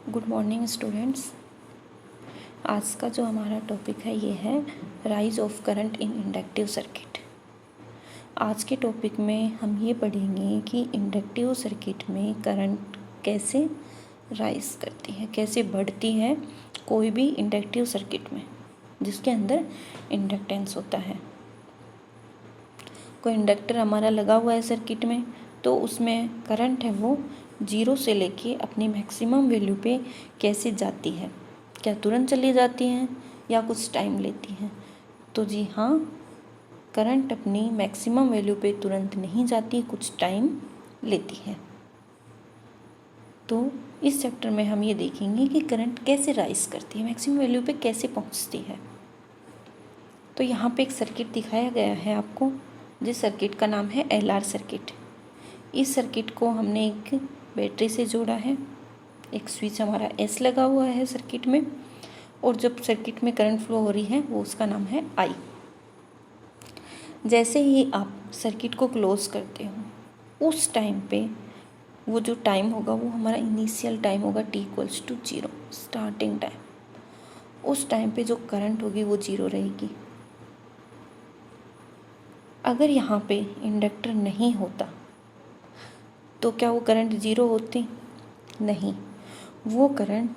Good morning students. आज का जो हमारा टॉपिक है ये है rise of current in inductive circuit. आज के टॉपिक में हम ये पढ़ेंगे कि इंडक्टिव सर्किट में करंट कैसे राइज करती है, कैसे बढ़ती है कोई भी इंडक्टिव सर्किट में जिसके अंदर इंडक्टेंस होता है। कोई इंडक्टर हमारा लगा हुआ है सर्किट में, तो उसमें करंट है वो 0 से लेके अपनी मैक्सिमम वैल्यू पे कैसे जाती है, क्या तुरंत चली जाती हैं या कुछ टाइम लेती हैं। तो जी हाँ, करंट अपनी मैक्सिमम वैल्यू पे तुरंत नहीं जाती, कुछ टाइम लेती है। तो इस चैप्टर में हम ये देखेंगे कि करंट कैसे राइज करती है, मैक्सिमम वैल्यू पे कैसे पहुंचती है। तो यहाँ पे एक सर्किट दिखाया गया है आपको, जिस सर्किट का नाम है LR सर्किट। इस सर्किट को हमने एक बैटरी से जोड़ा है, एक स्विच हमारा S लगा हुआ है सर्किट में, और जब सर्किट में करंट फ्लो हो रही है वो उसका नाम है I। जैसे ही आप सर्किट को क्लोज करते हो उस टाइम पे वो जो टाइम होगा वो हमारा इनिशियल टाइम होगा t=0, स्टार्टिंग टाइम। उस टाइम पे जो करंट होगी वो 0 रहेगी। अगर यहाँ पे इंडक्टर नहीं होता तो क्या वो करंट 0 होती? नहीं, वो करंट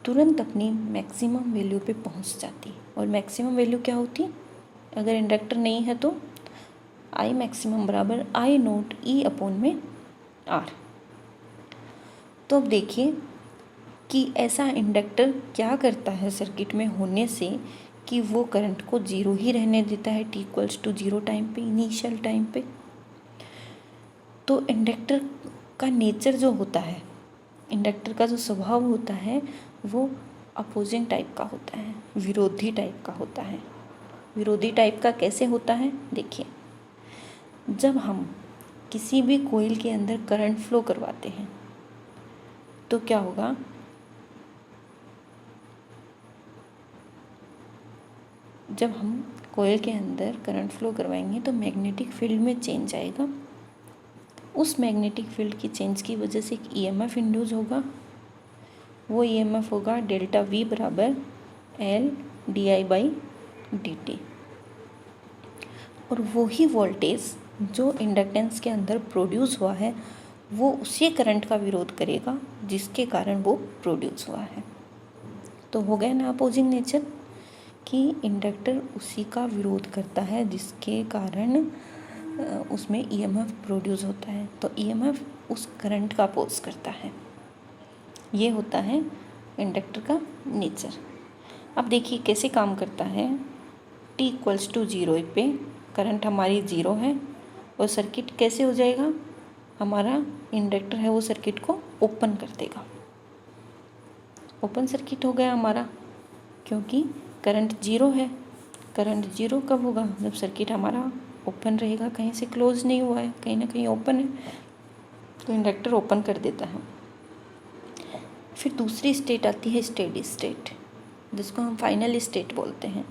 तुरंत अपनी मैक्सिमम वैल्यू पे पहुँच जाती। और मैक्सिमम वैल्यू क्या होती? अगर इंडक्टर नहीं है तो I मैक्सिमम बराबर I0E/R। तो अब देखिए कि ऐसा इंडक्टर क्या करता है सर्किट में होने से कि वो करंट को 0 ही रहने देता है t=0 टाइम पे, इनिशियल टाइम पे। तो इंडक्टर का नेचर जो होता है, इंडक्टर का जो स्वभाव होता है वो अपोजिंग टाइप का होता है, विरोधी टाइप का होता है। विरोधी टाइप का कैसे होता है? देखिए, जब हम किसी भी कॉइल के अंदर करंट फ्लो करवाते हैं तो क्या होगा? जब हम कॉइल के अंदर करंट फ्लो करवाएंगे तो मैग्नेटिक फील्ड में चेंज आएगा। उस मैग्नेटिक फील्ड की चेंज की वजह से एक EMF इंड्यूस होगा। वो EMF होगा डेल्टा V बराबर L/dI/dt। और वही वोल्टेज जो इंडक्टेंस के अंदर प्रोड्यूस हुआ है वो उसी करंट का विरोध करेगा जिसके कारण वो प्रोड्यूस हुआ है। तो हो गया ना अपोजिंग नेचर, कि इंडक्टर उसी का विरोध करता है जिसके कारण उसमें EMF प्रोड्यूस होता है। तो EMF उस करंट का अपोज करता है। ये होता है इंडक्टर का नेचर। अब देखिए कैसे काम करता है। t=0 पे करंट हमारी 0 है और सर्किट कैसे हो जाएगा? हमारा इंडक्टर है वो सर्किट को ओपन कर देगा। ओपन सर्किट हो गया हमारा, क्योंकि करंट 0 है। करंट 0 कब होगा? जब सर्किट हमारा ओपन रहेगा, कहीं से क्लोज नहीं हुआ है, कहीं ना कहीं ओपन है, तो इंडक्टर ओपन कर देता है। फिर दूसरी स्टेट आती है स्टेडी स्टेट, जिसको हम फाइनल स्टेट बोलते हैं।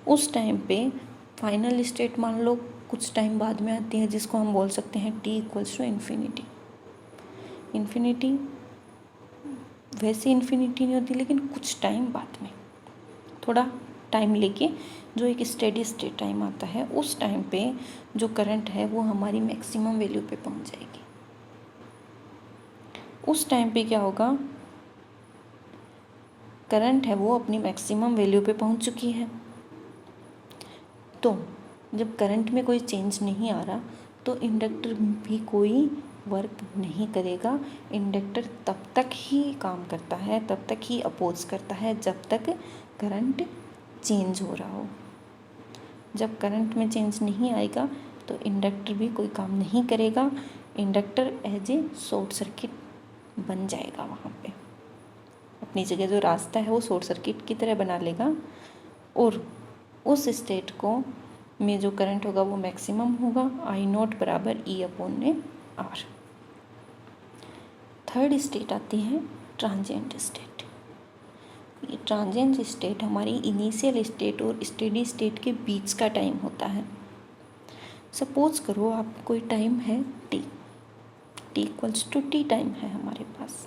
उस टाइम पे फाइनल स्टेट मान लो कुछ टाइम बाद में आती है, जिसको हम बोल सकते हैं t=इन्फिनिटी। इन्फिनिटी वैसे इन्फिनिटी नहीं होती, लेकिन कुछ टाइम बाद में, थोड़ा टाइम लेके जो एक स्टेडी स्टेट टाइम आता है, उस टाइम पे जो करंट है वो हमारी मैक्सिमम वैल्यू पे पहुंच जाएगी। उस टाइम पे क्या होगा? करंट है वो अपनी मैक्सिमम वैल्यू पे पहुंच चुकी है। तो जब करंट में कोई चेंज नहीं आ रहा तो इंडक्टर भी कोई वर्क नहीं करेगा। इंडक्टर तब तक ही काम करता है, तब तक ही अपोज करता है जब तक करंट चेंज हो रहा हो। जब करंट में चेंज नहीं आएगा तो इंडक्टर भी कोई काम नहीं करेगा। Inductor as a short circuit बन जाएगा। वहाँ पे अपनी जगह जो रास्ता है वो शॉर्ट सर्किट की तरह बना लेगा, और उस स्टेट को में जो करंट होगा वो मैक्सिमम होगा, I0 बराबर E/R। थर्ड स्टेट आती है ट्रांजिएंट स्टेट। ये ट्रांजिएंट स्टेट हमारी इनिशियल स्टेट और स्टेडी स्टेट के बीच का टाइम होता है। सपोज करो आप कोई टाइम है t=t टाइम है हमारे पास।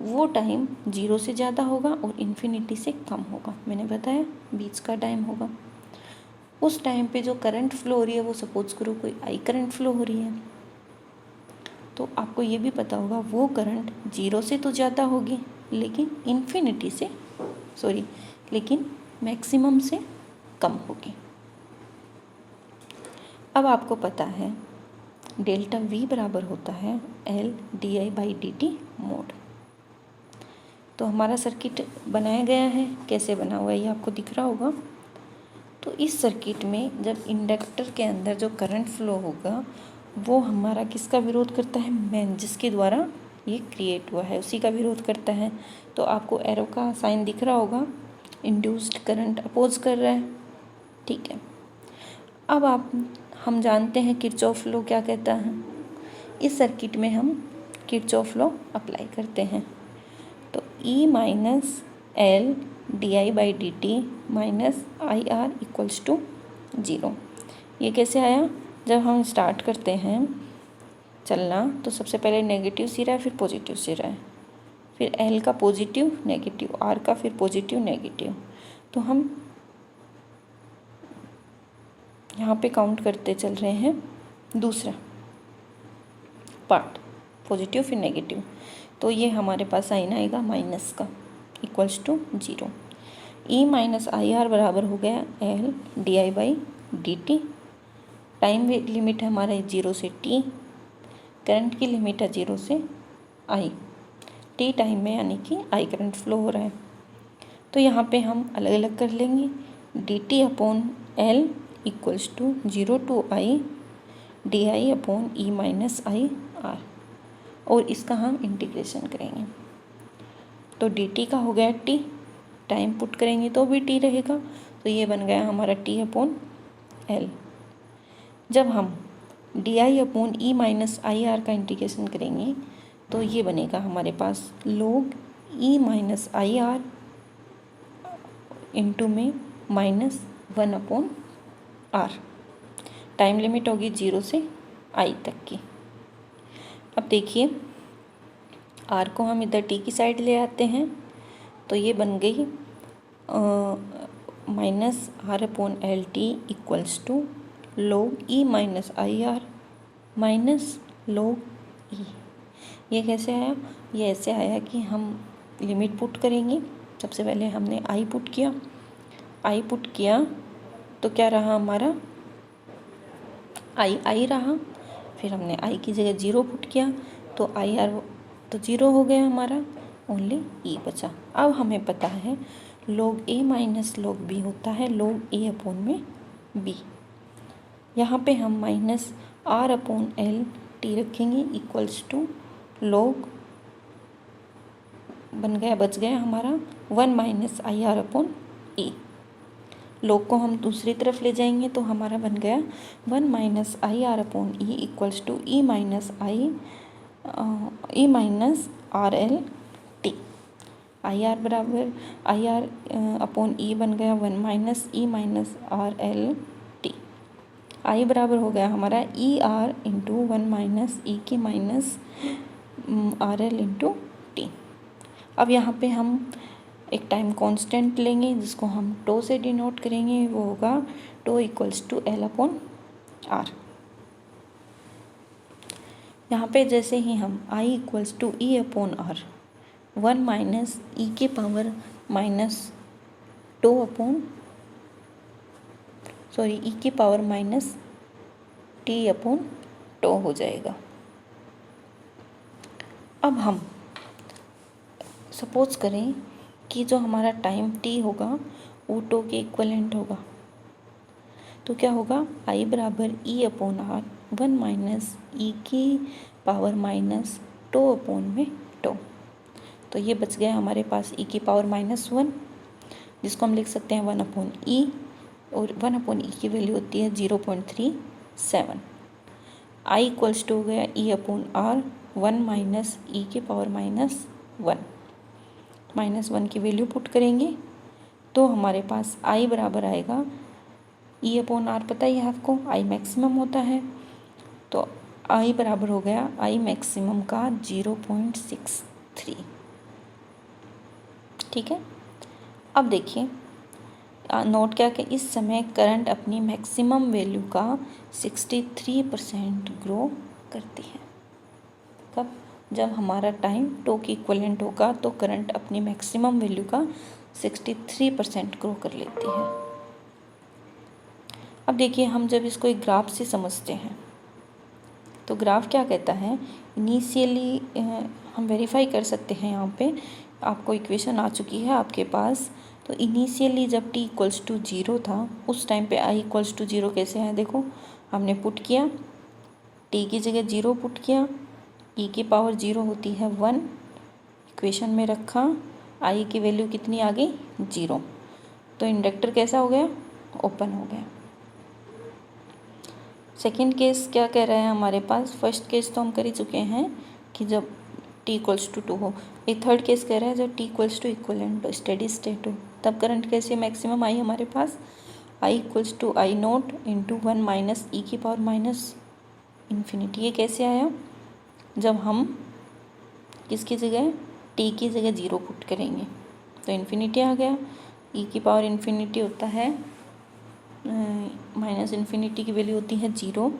वो टाइम 0 से ज़्यादा होगा और इन्फिनिटी से कम होगा, मैंने बताया बीच का टाइम होगा। उस टाइम पे जो करंट फ्लो हो रही है वो सपोज करो कोई आई करंट फ्लो हो रही है, तो आपको ये भी पता होगा वो करंट 0 से तो ज़्यादा होगी लेकिन मैक्सिमम से कम होगी। अब आपको पता है डेल्टा V बराबर होता है L/dI/dt मोड। तो हमारा सर्किट बनाया गया है, कैसे बना हुआ है ये आपको दिख रहा होगा। तो इस सर्किट में जब इंडक्टर के अंदर जो करंट फ्लो होगा वो हमारा किसका विरोध करता है, मेन जिसके द्वारा ये क्रिएट हुआ है उसी का विरोध करता है। तो आपको एरो का साइन दिख रहा होगा, इंड्यूस्ड करंट अपोज कर रहा है, ठीक है। अब हम जानते हैं किरचॉफ लॉ क्या कहता है। इस सर्किट में हम किरचॉफ लॉ अप्लाई करते हैं। तो E minus L/dI/dt minus IR equals to 0। ये कैसे आया, जब हम स्टार्ट करते हैं चलना तो सबसे पहले नेगेटिव सिरा है फिर पॉजिटिव सिरा है, फिर L का पॉजिटिव नेगेटिव, R का फिर पॉजिटिव नेगेटिव। तो हम यहाँ पे काउंट करते चल रहे हैं दूसरा पार्ट, पॉजिटिव फिर नेगेटिव। तो ये हमारे पास साइन आएगा माइनस का equals to 0। E minus IR बराबर हो गया L/dI/dt। टाइम लिमिट है हमारा 0 से T, करंट की लिमिट है 0 से I, T टाइम में यानी कि I करंट फ्लो हो रहा है। तो यहाँ पे हम अलग अलग कर लेंगे, dt/L equals to 0 to I di/E minus IR, और इसका हम इंटीग्रेशन करेंगे। तो dt का हो गया t, टाइम पुट करेंगे तो भी t रहेगा, तो ये बन गया हमारा t/L। जब हम di/E माइनस IR का इंटीग्रेशन करेंगे तो ये बनेगा हमारे पास log E minus IR into में माइनस 1/R। टाइम लिमिट होगी 0 से I तक की। अब देखिए R को हम इधर T की साइड ले आते हैं तो ये बन गई minus R/LT equals to log E minus IR minus log E। ये कैसे आया, ये ऐसे आया कि हम लिमिट पुट करेंगे। सबसे पहले हमने I पुट किया तो क्या रहा हमारा I रहा, फिर हमने I की जगह 0 पुट किया तो IR तो 0 हो गया हमारा, ओनली E बचा। अब हमें पता है log A minus log B होता है log A/B। यहाँ पे हम माइनस R/LT रखेंगे इक्वल्स टू log बच गया हमारा 1 माइनस IR/A। log को हम दूसरी तरफ ले जाएंगे तो हमारा बन गया 1 minus IR/E equals to E minus RLT। IR बराबर IR/E बन गया 1 minus E minus RLT। I बराबर हो गया हमारा ER इंटू 1 माइनस E की माइनस RL इंटू T। अब यहाँ पे हम एक टाइम कांस्टेंट लेंगे जिसको हम टो से डिनोट करेंगे, वो होगा टो इक्वल्स टू L/R। यहाँ पे जैसे ही हम I equals to E/R 1 minus E के पावर माइनस E की पावर माइनस T/टो हो जाएगा। अब हम सपोज करें कि जो हमारा टाइम t होगा वो टो के इक्वलेंट होगा, तो क्या होगा I बराबर E/R 1 माइनस E की पावर माइनस टो। तो ये बच गया हमारे पास E की पावर माइनस 1, जिसको हम लिख सकते हैं 1/E, और 1/E की वैल्यू होती है 0.37। I इक्वल्स टू हो गया E/R 1 माइनस E की पावर माइनस 1 की वैल्यू पुट करेंगे तो हमारे पास I बराबर आएगा E/R, पता ही है आपको I मैक्सिमम होता है, तो I बराबर हो गया I मैक्सिमम का 0.63। ठीक है। अब देखिए नोट क्या कि इस समय करंट अपनी मैक्सिमम वैल्यू का 63% ग्रो करती है। कब? जब हमारा टाइम टो की इक्वलेंट होगा तो करंट अपनी मैक्सिमम वैल्यू का 63% ग्रो कर लेती है। अब देखिए हम जब इसको एक ग्राफ से समझते हैं तो ग्राफ क्या कहता है, इनिशियली हम वेरीफाई कर सकते हैं। यहाँ पे आपको इक्वेशन आ चुकी है आपके पास। तो इनिशियली जब t इक्वल्स टू 0 था उस टाइम पे i इक्वल्स टू 0 कैसे है, देखो हमने पुट किया, t की जगह 0 पुट किया, e की पावर 0 होती है 1, इक्वेशन में रखा, i की वैल्यू कितनी आ गई 0, तो इंडक्टर कैसा हो गया, ओपन हो गया। सेकेंड केस क्या कह रहा है हमारे पास, फर्स्ट केस तो हम कर ही चुके हैं कि जब t इक्वल्स टू 2 हो। एक थर्ड केस कह रहा है जब t इक्वल्स टू इक्वलेंट हो, स्टेडी स्टेट हो, तब करंट कैसे मैक्सिमम आई हमारे पास, i equals to I nought into 1 minus e की पावर माइनस इन्फिनिटी। ये कैसे आया, जब हम किसकी जगह t की जगह 0 पुट करेंगे तो इन्फिनिटी आ गया। e की पावर इन्फिनिटी होता है माइनस इन्फिनिटी की वैल्यू होती है 0,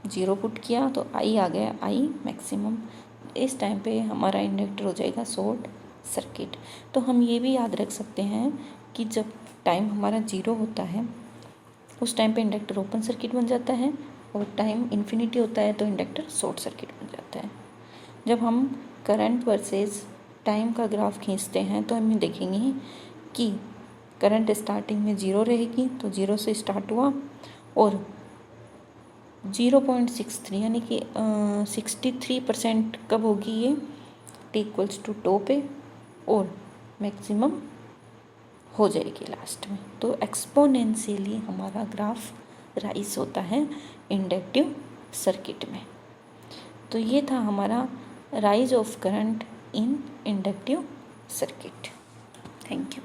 0 पुट किया तो i आ गया, i मैक्सिमम। इस टाइम पे हमारा इंडक्टर हो जाएगा शॉर्ट सर्किट। तो हम ये भी याद रख सकते हैं कि जब टाइम हमारा 0 होता है उस टाइम पे इंडक्टर ओपन सर्किट बन जाता है, और टाइम इन्फिनिटी होता है तो इंडक्टर शॉर्ट सर्किट बन जाता है। जब हम करंट वर्सेस टाइम का ग्राफ खींचते हैं तो हम देखेंगे कि करंट स्टार्टिंग में 0 रहेगी, तो 0 से स्टार्ट हुआ और 0.63 यानी कि 63% कब होगी ये, t इक्वल्स टू टो पे, और मैक्सिमम हो जाएगी लास्ट में। तो एक्सपोनेंशियली हमारा ग्राफ राइज होता है इंडक्टिव सर्किट में। तो ये था हमारा rise of current in inductive circuit. Thank you.